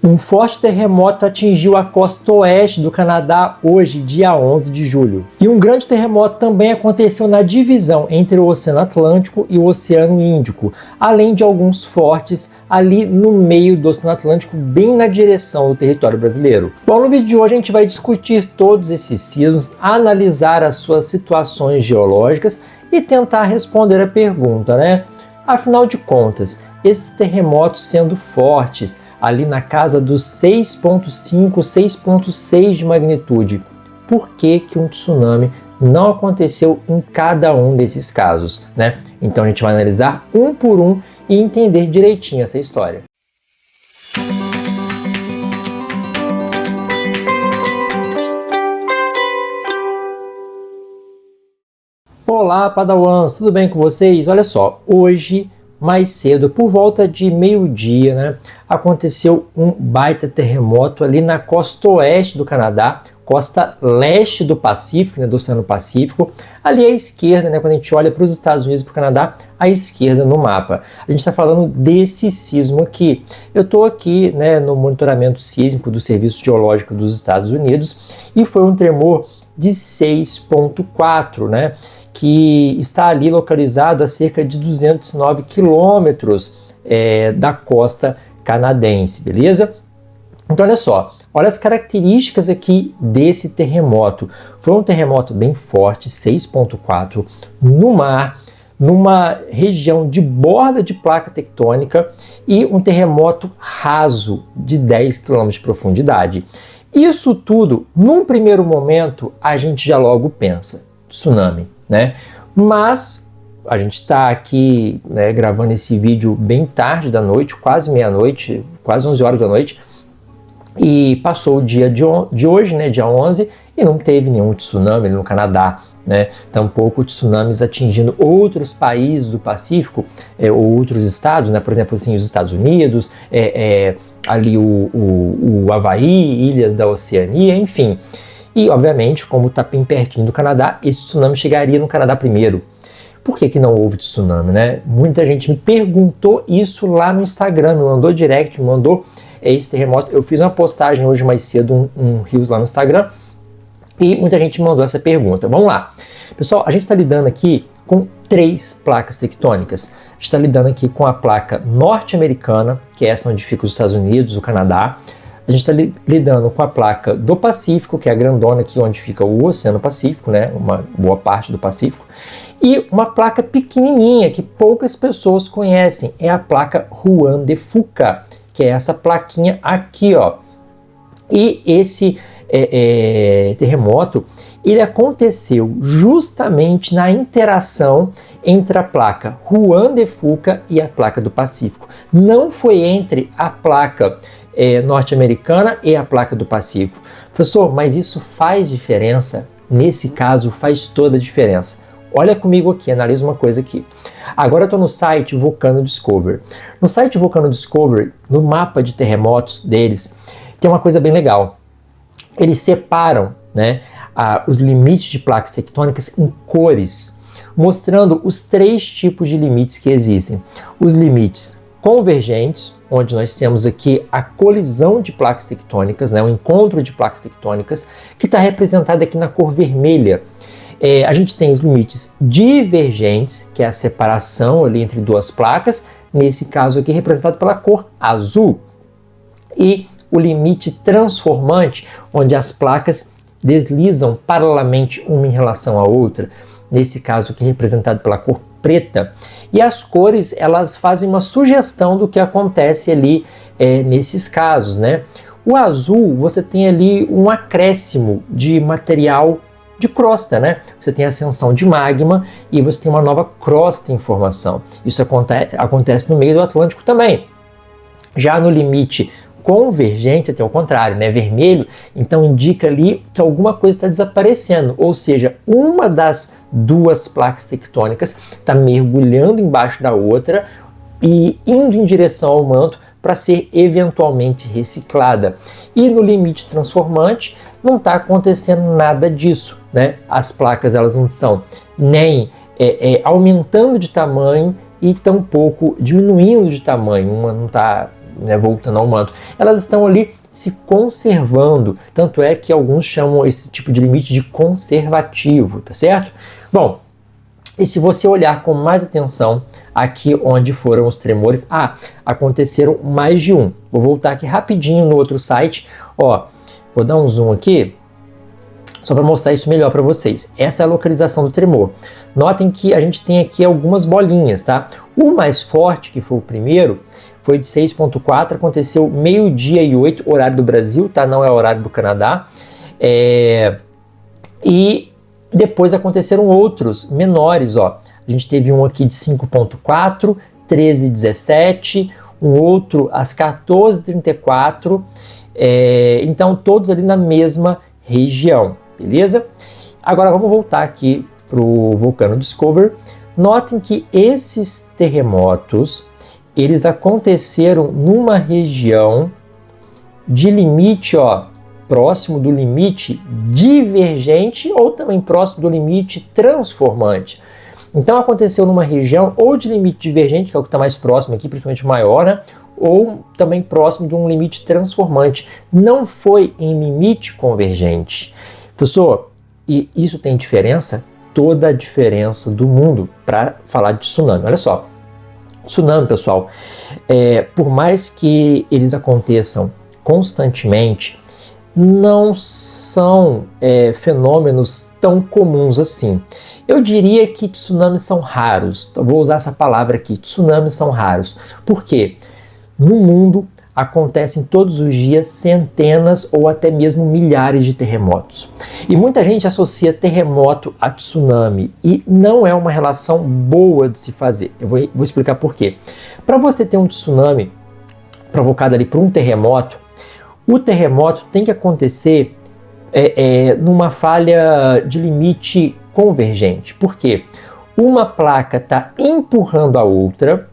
Um forte terremoto atingiu a costa oeste do Canadá hoje, dia 11 de julho. E um grande terremoto também aconteceu na divisão entre o Oceano Atlântico e o Oceano Índico, além de alguns fortes ali no meio do Oceano Atlântico, bem na direção do território brasileiro. Bom, no vídeo de hoje a gente vai discutir todos esses sismos, analisar as suas situações geológicas e tentar responder a pergunta, né? Afinal de contas, esses terremotos sendo fortes, ali na casa dos 6,5, 6,6 de magnitude, por que que um tsunami não aconteceu em cada um desses casos, né? Então a gente vai analisar um por um e entender direitinho essa história. Olá, Padawans, tudo bem com vocês? Olha só, hoje, mais cedo, por volta de meio-dia, né, aconteceu um baita terremoto ali na costa oeste do Canadá, costa leste do Pacífico, né, do Oceano Pacífico, ali à esquerda, né, quando a gente olha para os Estados Unidos e para o Canadá, à esquerda no mapa. A gente está falando desse sismo aqui. Eu estou aqui, né, no monitoramento sísmico do Serviço Geológico dos Estados Unidos e foi um tremor de 6,4, né? Que está ali localizado a cerca de 209 quilômetros da costa canadense, beleza? Então olha só, olha as características aqui desse terremoto. Foi um terremoto bem forte, 6,4, no mar, numa região de borda de placa tectônica e um terremoto raso de 10 km de profundidade. Isso tudo, num primeiro momento, a gente já logo pensa, tsunami, né? Mas a gente está aqui, né, gravando esse vídeo bem tarde da noite, quase meia-noite, quase 11 horas da noite, e passou o dia de hoje, né, dia 11, e não teve nenhum tsunami no Canadá, né? Tampouco tsunamis atingindo outros países do Pacífico, ou outros estados, né? Por exemplo, assim, os Estados Unidos, ali o Havaí, ilhas da Oceania, enfim. E, obviamente, como está bem pertinho do Canadá, esse tsunami chegaria no Canadá primeiro. Por que que não houve tsunami, né? Muita gente me perguntou isso lá no Instagram, me mandou direct, me mandou esse terremoto. Eu fiz uma postagem hoje mais cedo, um Reels lá no Instagram, e muita gente me mandou essa pergunta. Vamos lá. Pessoal, a gente está lidando aqui com 3 placas tectônicas. A gente está lidando aqui com a placa norte-americana, que é essa onde fica os Estados Unidos, o Canadá. A gente está lidando com a placa do Pacífico, que é a grandona aqui onde fica o Oceano Pacífico, né? Uma boa parte do Pacífico. E uma placa pequenininha que poucas pessoas conhecem, é a placa Juan de Fuca, que é essa plaquinha aqui, ó. E esse terremoto, ele aconteceu justamente na interação entre a placa Juan de Fuca e a placa do Pacífico. Não foi entre a placa norte-americana e a placa do Pacífico. Professor, mas isso faz diferença? Nesse caso, faz toda a diferença. Olha comigo aqui, analisa uma coisa aqui. Agora eu estou no site Vulcano Discovery. No site Vulcano Discovery, no mapa de terremotos deles, tem uma coisa bem legal. Eles separam, né, os limites de placas tectônicas em cores, mostrando os 3 tipos de limites que existem. Os limites convergentes, onde nós temos aqui a colisão de placas tectônicas, né, o encontro de placas tectônicas, que está representado aqui na cor vermelha. A gente tem os limites divergentes, que é a separação ali entre 2 placas, nesse caso aqui representado pela cor azul. E o limite transformante, onde as placas deslizam paralelamente uma em relação à outra, nesse caso aqui representado pela cor preta. E as cores, elas fazem uma sugestão do que acontece ali nesses casos, né? O azul, você tem ali um acréscimo de material de crosta, né? Você tem ascensão de magma e você tem uma nova crosta em formação. Isso acontece no meio do Atlântico também. Já no limite convergente, até o contrário, né? Vermelho, então indica ali que alguma coisa está desaparecendo, ou seja, uma das 2 placas tectônicas está mergulhando embaixo da outra e indo em direção ao manto para ser eventualmente reciclada. E no limite transformante não está acontecendo nada disso, né? As placas, elas não estão nem aumentando de tamanho e tampouco diminuindo de tamanho. Uma não está né, voltando ao manto, elas estão ali se conservando, tanto é que alguns chamam esse tipo de limite de conservativo, tá certo? Bom, e se você olhar com mais atenção aqui onde foram os tremores, aconteceram mais de um. Vou voltar aqui rapidinho no outro site, ó, vou dar um zoom aqui, só para mostrar isso melhor para vocês. Essa é a localização do tremor. Notem que a gente tem aqui algumas bolinhas, tá? O mais forte, que foi o primeiro, foi de 6.4, aconteceu 12h08, horário do Brasil, tá? Não é horário do Canadá. E depois aconteceram outros menores, ó. A gente teve um aqui de 5.4, 13h17, um outro às 14h34, então todos ali na mesma região, beleza? Agora vamos voltar aqui para o Volcano Discovery. Notem que esses terremotos, eles aconteceram numa região de limite, ó, próximo do limite divergente ou também próximo do limite transformante. Então aconteceu numa região ou de limite divergente, que é o que está mais próximo aqui, principalmente o maior, né? Ou também próximo de um limite transformante. Não foi em limite convergente. Professor, e isso tem diferença? Toda a diferença do mundo para falar de tsunami. Olha só, tsunami, pessoal, por mais que eles aconteçam constantemente, não são fenômenos tão comuns assim. Eu diria que tsunamis são raros. Vou usar essa palavra aqui, tsunamis são raros. Por quê? No mundo acontecem todos os dias centenas ou até mesmo milhares de terremotos. E muita gente associa terremoto a tsunami e não é uma relação boa de se fazer. Eu vou explicar por quê. Para você ter um tsunami provocado ali por um terremoto, o terremoto tem que acontecer numa falha de limite convergente. Por quê? Uma placa está empurrando a outra.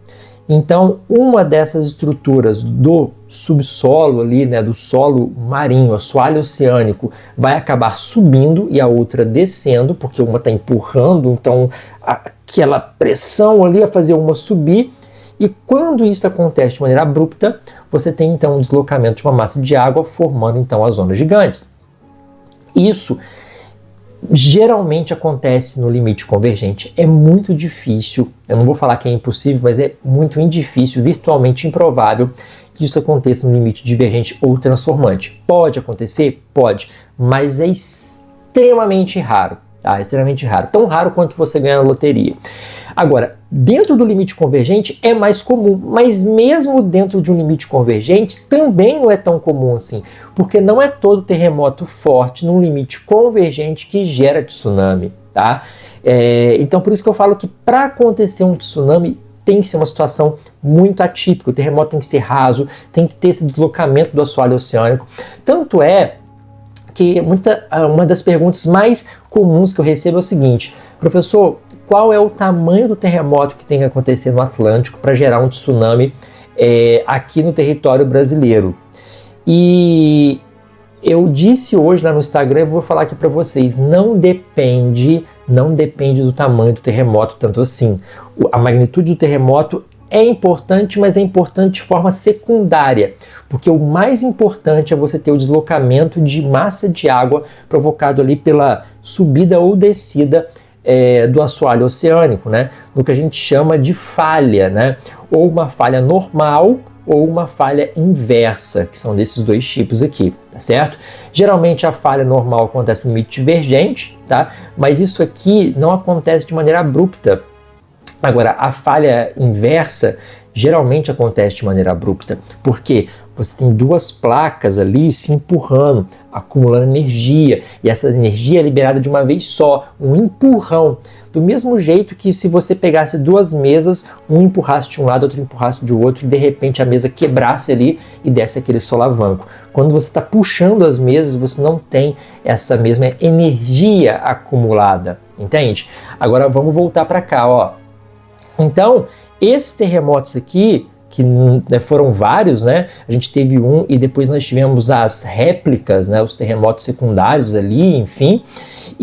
Então, uma dessas estruturas do subsolo ali, né, do solo marinho, assoalho oceânico, vai acabar subindo e a outra descendo, porque uma está empurrando, então aquela pressão ali vai fazer uma subir. E quando isso acontece de maneira abrupta, você tem então um deslocamento de uma massa de água, formando então as ondas gigantes. Isso geralmente acontece no limite convergente. É muito difícil, eu não vou falar que é impossível, mas é muito difícil, virtualmente improvável que isso aconteça no limite divergente ou transformante. Pode acontecer? Pode, mas é extremamente raro. Tá? Extremamente raro, tão raro quanto você ganhar na loteria. Agora, dentro do limite convergente é mais comum, mas mesmo dentro de um limite convergente também não é tão comum assim, porque não é todo terremoto forte num limite convergente que gera tsunami, tá? Então por isso que eu falo que para acontecer um tsunami tem que ser uma situação muito atípica, o terremoto tem que ser raso, tem que ter esse deslocamento do assoalho oceânico, tanto é que uma das perguntas mais comuns que eu recebo é o seguinte: professor, qual é o tamanho do terremoto que tem que acontecer no Atlântico para gerar um tsunami aqui no território brasileiro? E eu disse hoje lá no Instagram, eu vou falar aqui para vocês, não depende do tamanho do terremoto tanto assim. A magnitude do terremoto é importante, mas é importante de forma secundária, porque o mais importante é você ter o deslocamento de massa de água provocado ali pela subida ou descida do assoalho oceânico, né? No que a gente chama de falha, né? Ou uma falha normal ou uma falha inversa, que são desses dois tipos aqui, tá certo? Geralmente a falha normal acontece no limite divergente, tá? Mas isso aqui não acontece de maneira abrupta. Agora, a falha inversa geralmente acontece de maneira abrupta, porque você tem duas placas ali se empurrando, acumulando energia, e essa energia é liberada de uma vez só, um empurrão. Do mesmo jeito que se você pegasse duas mesas, um empurrasse de um lado, outro empurrasse de outro, e de repente a mesa quebrasse ali e desse aquele solavanco. Quando você está puxando as mesas, você não tem essa mesma energia acumulada, entende? Agora vamos voltar para cá, ó. Então, esses terremotos aqui, que foram vários, né? A gente teve um e depois nós tivemos as réplicas, né? Os terremotos secundários ali, enfim.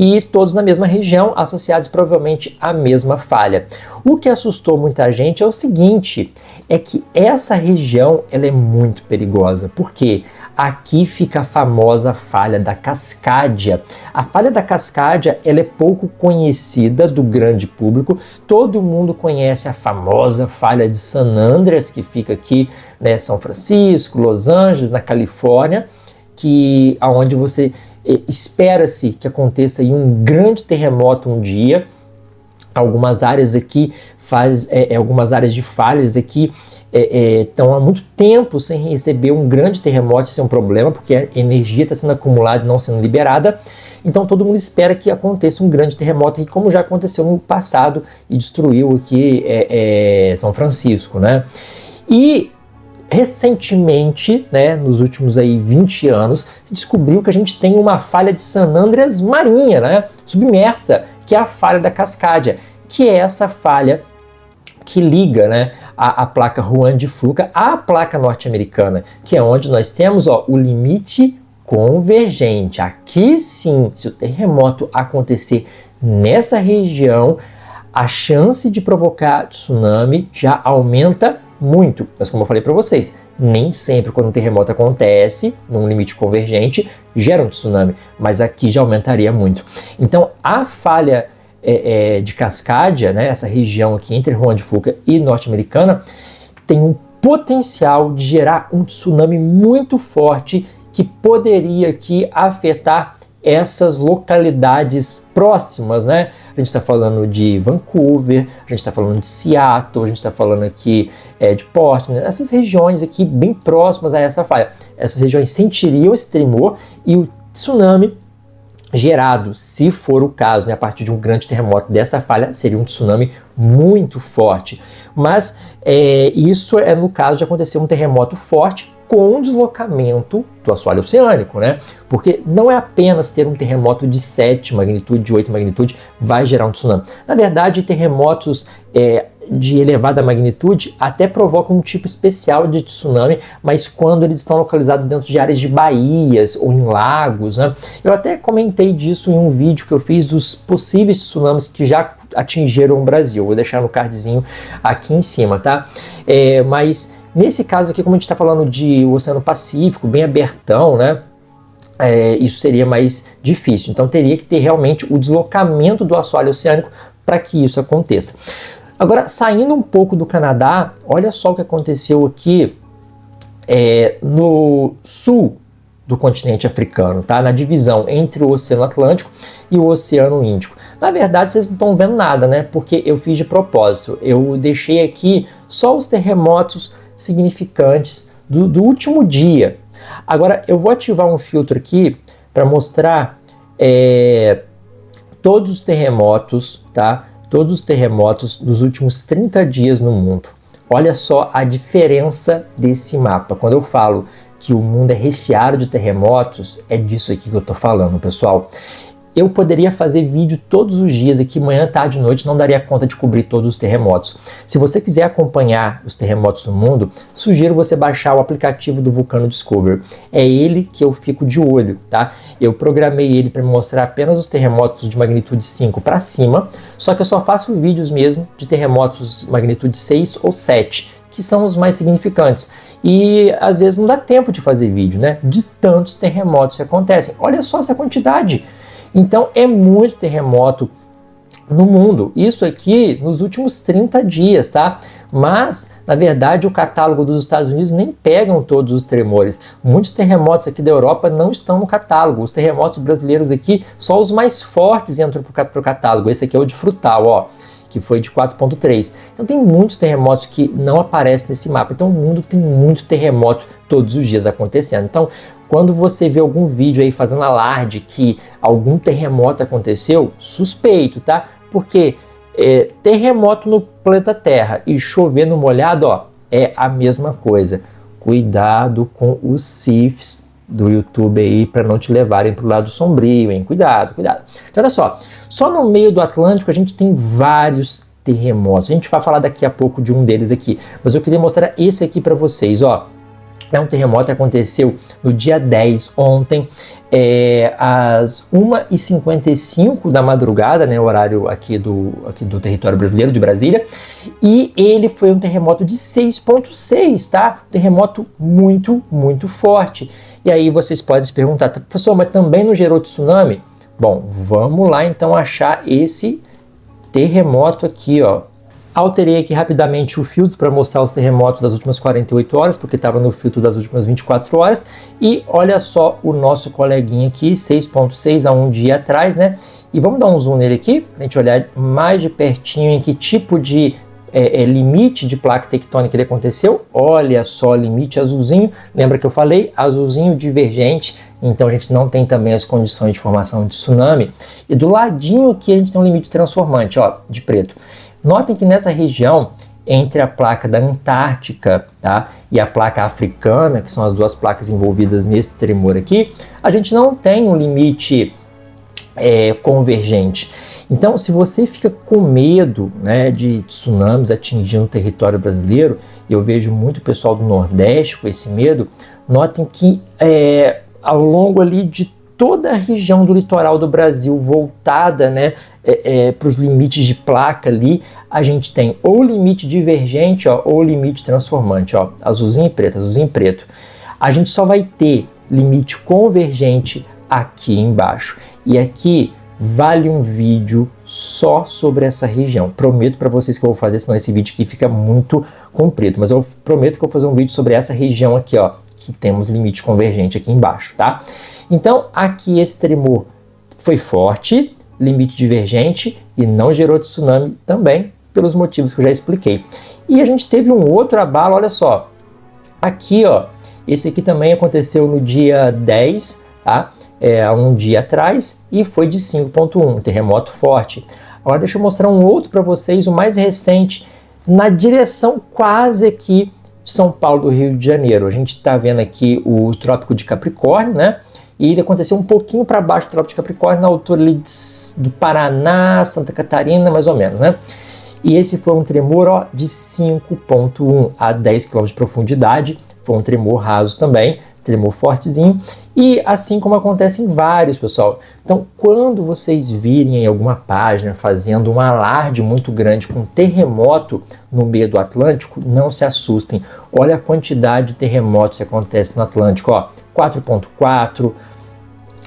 e todos na mesma região, associados provavelmente à mesma falha. O que assustou muita gente é o seguinte, é que essa região ela é muito perigosa. Por quê? Aqui fica a famosa falha da Cascadia. A falha da Cascadia ela é pouco conhecida do grande público. Todo mundo conhece a famosa falha de San Andreas, que fica aqui, né, São Francisco, Los Angeles, na Califórnia, aonde você espera-se que aconteça aí um grande terremoto um dia. Algumas áreas aqui algumas áreas de falhas aqui estão há muito tempo sem receber um grande terremoto. Isso é um problema, porque a energia está sendo acumulada e não sendo liberada. Então todo mundo espera que aconteça um grande terremoto, como já aconteceu no passado e destruiu aqui São Francisco, né? E recentemente, né, nos últimos aí 20 anos, se descobriu que a gente tem uma falha de San Andreas marinha, né, submersa, que é a falha da Cascadia, que é essa falha que liga, né, a placa Juan de Fuca à placa norte-americana, que é onde nós temos o limite convergente. Aqui sim, se o terremoto acontecer nessa região, a chance de provocar tsunami já aumenta muito. Mas como eu falei para vocês, nem sempre quando um terremoto acontece num limite convergente gera um tsunami, mas aqui já aumentaria muito. Então a falha de Cascadia, né, essa região aqui entre Juan de Fuca e norte-americana, tem um potencial de gerar um tsunami muito forte que poderia aqui afetar essas localidades próximas, né? A gente está falando de Vancouver, a gente está falando de Seattle, a gente está falando aqui de Portland, essas regiões aqui bem próximas a essa falha. Essas regiões sentiriam esse tremor e o tsunami gerado, se for o caso, né, a partir de um grande terremoto dessa falha, seria um tsunami muito forte. Mas isso é no caso de acontecer um terremoto forte com deslocamento do assoalho oceânico, né? Porque não é apenas ter um terremoto de 7 magnitude, de 8 magnitude, vai gerar um tsunami. Na verdade, terremotos de elevada magnitude até provocam um tipo especial de tsunami, mas quando eles estão localizados dentro de áreas de baías ou em lagos, né? Eu até comentei disso em um vídeo que eu fiz dos possíveis tsunamis que já atingiram o Brasil. Vou deixar no cardzinho aqui em cima, tá? Mas nesse caso aqui, como a gente está falando de Oceano Pacífico, bem abertão, né? Isso seria mais difícil. Então teria que ter realmente o deslocamento do assoalho oceânico para que isso aconteça. Agora, saindo um pouco do Canadá, olha só o que aconteceu aqui no sul do continente africano, tá? Na divisão entre o Oceano Atlântico e o Oceano Índico. Na verdade, vocês não estão vendo nada, né? Porque eu fiz de propósito. Eu deixei aqui só os terremotos significantes do último dia. Agora, eu vou ativar um filtro aqui para mostrar todos os terremotos, tá? Todos os terremotos dos últimos 30 dias no mundo. Olha só a diferença desse mapa. Quando eu falo que o mundo é recheado de terremotos, é disso aqui que eu tô falando, pessoal. Eu poderia fazer vídeo todos os dias aqui, manhã, tarde e noite, não daria conta de cobrir todos os terremotos. Se você quiser acompanhar os terremotos no mundo, sugiro você baixar o aplicativo do Vulcano Discover. É ele que eu fico de olho, tá? Eu programei ele para me mostrar apenas os terremotos de magnitude 5 para cima, só que eu só faço vídeos mesmo de terremotos magnitude 6 ou 7, que são os mais significantes. E às vezes não dá tempo de fazer vídeo, né? De tantos terremotos que acontecem. Olha só essa quantidade. Então é muito terremoto no mundo. Isso aqui nos últimos 30 dias, tá? Mas, na verdade, o catálogo dos Estados Unidos nem pegam todos os tremores. Muitos terremotos aqui da Europa não estão no catálogo. Os terremotos brasileiros aqui, só os mais fortes entram para o catálogo. Esse aqui é o de Frutal, ó, que foi de 4.3. Então tem muitos terremotos que não aparecem nesse mapa. Então o mundo tem muito terremoto todos os dias acontecendo. Então, quando você vê algum vídeo aí fazendo alarde que algum terremoto aconteceu, suspeito, tá? Porque terremoto no planeta Terra e chover no molhado, ó, é a mesma coisa. Cuidado com os CIFs do YouTube aí para não te levarem para o lado sombrio, hein? Cuidado, cuidado. Então olha só no meio do Atlântico a gente tem vários terremotos. A gente vai falar daqui a pouco de um deles aqui, mas eu queria mostrar esse aqui para vocês, ó. É um terremoto que aconteceu no dia 10, ontem, às 1h55 da madrugada, né, horário aqui do território brasileiro, de Brasília, e ele foi um terremoto de 6,6, tá? Um terremoto muito, muito forte. E aí vocês podem se perguntar, professor, mas também não gerou tsunami? Bom, vamos lá então achar esse terremoto aqui, ó. Alterei aqui rapidamente o filtro para mostrar os terremotos das últimas 48 horas, porque estava no filtro das últimas 24 horas. E olha só o nosso coleguinha aqui, 6,6 há um dia atrás, né? E vamos dar um zoom nele aqui, para a gente olhar mais de pertinho em que tipo de limite de placa tectônica ele aconteceu. Olha só, limite azulzinho. Lembra que eu falei? Azulzinho divergente. Então a gente não tem também as condições de formação de tsunami. E do ladinho aqui a gente tem um limite transformante, ó, de preto. Notem que nessa região, entre a placa da Antártica, tá, e a placa africana, que são as duas placas envolvidas nesse tremor aqui, a gente não tem um limite convergente. Então, se você fica com medo, né, de tsunamis atingindo o território brasileiro, e eu vejo muito pessoal do Nordeste com esse medo, notem que ao longo ali de toda a região do litoral do Brasil voltada, né, para os limites de placa ali, a gente tem ou limite divergente, ó, ou limite transformante, ó, azulzinho e preto, azulzinho e preto. A gente só vai ter limite convergente aqui embaixo. E aqui vale um vídeo só sobre essa região. Prometo para vocês que eu vou fazer, senão esse vídeo aqui fica muito comprido. Mas eu prometo que eu vou fazer um vídeo sobre essa região aqui, ó, que temos limite convergente aqui embaixo, tá? Então, aqui esse tremor foi forte, limite divergente e não gerou tsunami também, pelos motivos que eu já expliquei. E a gente teve um outro abalo, olha só. Aqui, ó, esse aqui também aconteceu no dia 10, tá? Há um dia atrás, e foi de 5,1, um terremoto forte. Agora deixa eu mostrar um outro para vocês, o mais recente, na direção quase aqui de São Paulo, do Rio de Janeiro. A gente está vendo aqui o Trópico de Capricórnio, né? E ele aconteceu um pouquinho para baixo do Trópico de Capricórnio, na altura ali do Paraná, Santa Catarina, mais ou menos, né? E esse foi um tremor, ó, de 5,1 a 10 km de profundidade. Foi um tremor raso também, tremor fortezinho. E assim como acontece em vários, pessoal. Então, quando vocês virem em alguma página fazendo um alarde muito grande com terremoto no meio do Atlântico, não se assustem. Olha a quantidade de terremotos que acontecem no Atlântico, ó. 4,4,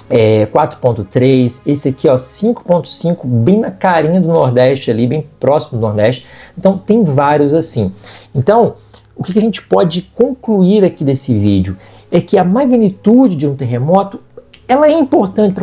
4,3, esse aqui, ó, 5,5, bem na carinha do Nordeste ali, bem próximo do Nordeste. Então tem vários assim. Então, o que a gente pode concluir aqui desse vídeo é que a magnitude de um terremoto, ela é importante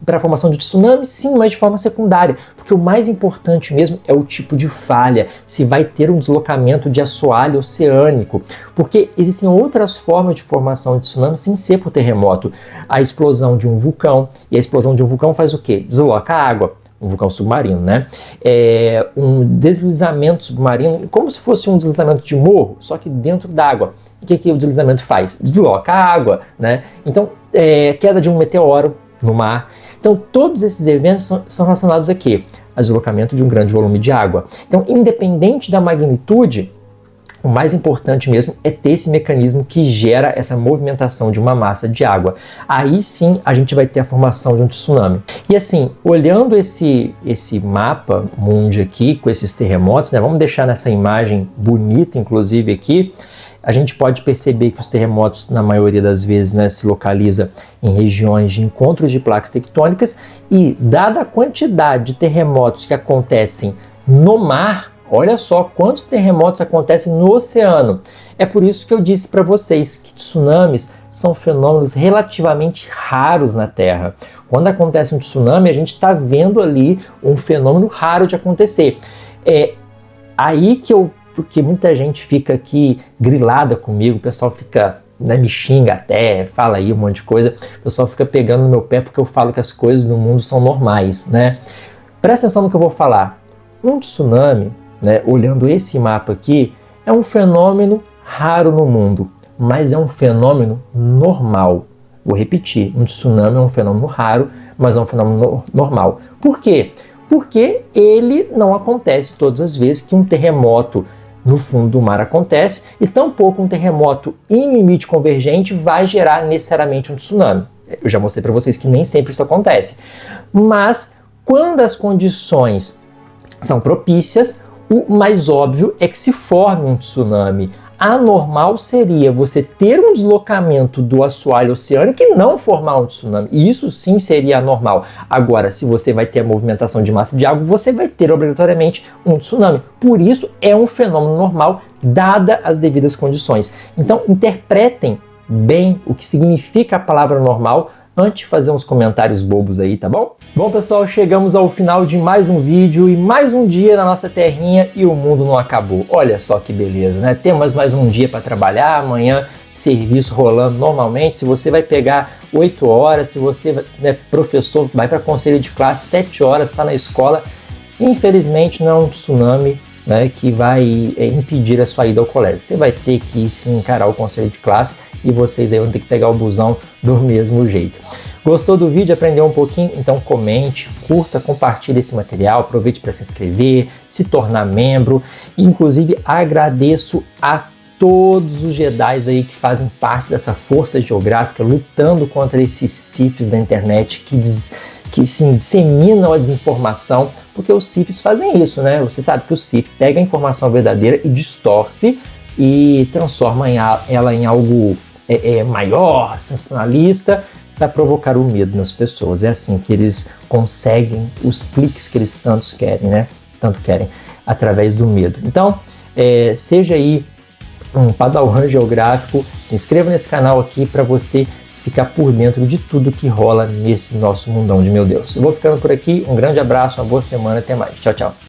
para a formação de tsunami, sim, mas de forma secundária, porque o mais importante mesmo é o tipo de falha, se vai ter um deslocamento de assoalho oceânico, porque existem outras formas de formação de tsunami sem ser por terremoto. A explosão de um vulcão, e a explosão de um vulcão faz o quê? Desloca a água. Um vulcão submarino, né? Um deslizamento submarino, como se fosse um deslizamento de morro, só que dentro d'água. O que o deslizamento faz? Desloca a água, né? Então, queda de um meteoro no mar. Então, todos esses eventos são relacionados a quê? A deslocamento de um grande volume de água. Então, independente da magnitude, o mais importante mesmo é ter esse mecanismo que gera essa movimentação de uma massa de água. Aí sim a gente vai ter a formação de um tsunami. E assim, olhando esse mapa mundi aqui, com esses terremotos, né, vamos deixar nessa imagem bonita, inclusive aqui, a gente pode perceber que os terremotos, na maioria das vezes, né, se localiza em regiões de encontros de placas tectônicas e, dada a quantidade de terremotos que acontecem no mar, olha só quantos terremotos acontecem no oceano. É por isso que eu disse para vocês que tsunamis são fenômenos relativamente raros na Terra. Quando acontece um tsunami, a gente está vendo ali um fenômeno raro de acontecer. É aí porque muita gente fica aqui grilada comigo, o pessoal fica, né, me xinga até, fala aí um monte de coisa, o pessoal fica pegando no meu pé porque eu falo que as coisas no mundo são normais, né? Presta atenção no que eu vou falar. Um tsunami, né, olhando esse mapa aqui, é um fenômeno raro no mundo, mas é um fenômeno normal. Vou repetir, um tsunami é um fenômeno raro, mas é um fenômeno normal. Por quê? Porque ele não acontece todas as vezes que um terremoto no fundo do mar acontece, e tampouco um terremoto em limite convergente vai gerar necessariamente um tsunami. Eu já mostrei para vocês que nem sempre isso acontece. Mas quando as condições são propícias, o mais óbvio é que se forme um tsunami. Anormal seria você ter um deslocamento do assoalho oceânico e não formar um tsunami. Isso sim seria anormal. Agora, se você vai ter a movimentação de massa de água, você vai ter obrigatoriamente um tsunami. Por isso, é um fenômeno normal, dada as devidas condições. Então, interpretem bem o que significa a palavra normal antes de fazer uns comentários bobos aí, tá bom? Bom, pessoal, chegamos ao final de mais um vídeo e mais um dia na nossa terrinha e o mundo não acabou. Olha só que beleza, né? Temos mais um dia para trabalhar, amanhã serviço rolando normalmente. Se você vai pegar 8 horas, se você é professor, vai para conselho de classe, 7 horas, está na escola. Infelizmente não é um tsunami, né, que vai impedir a sua ida ao colégio. Você vai ter que se encarar o conselho de classe e vocês aí vão ter que pegar o busão do mesmo jeito. Gostou do vídeo? Aprendeu um pouquinho? Então comente, curta, compartilhe esse material, aproveite para se inscrever, se tornar membro. Inclusive agradeço a todos os Jedis aí que fazem parte dessa força geográfica lutando contra esses CIFs da internet que se disseminam a desinformação, porque os CIFs fazem isso, né? Você sabe que o CIF pega a informação verdadeira e distorce e transforma ela em algo maior, sensacionalista, para provocar o medo nas pessoas. É assim que eles conseguem os cliques que eles tanto querem, através do medo. Então, seja aí um padawan geográfico, se inscreva nesse canal aqui para você ficar por dentro de tudo que rola nesse nosso mundão de meu Deus. Eu vou ficando por aqui, um grande abraço, uma boa semana, até mais. Tchau, tchau.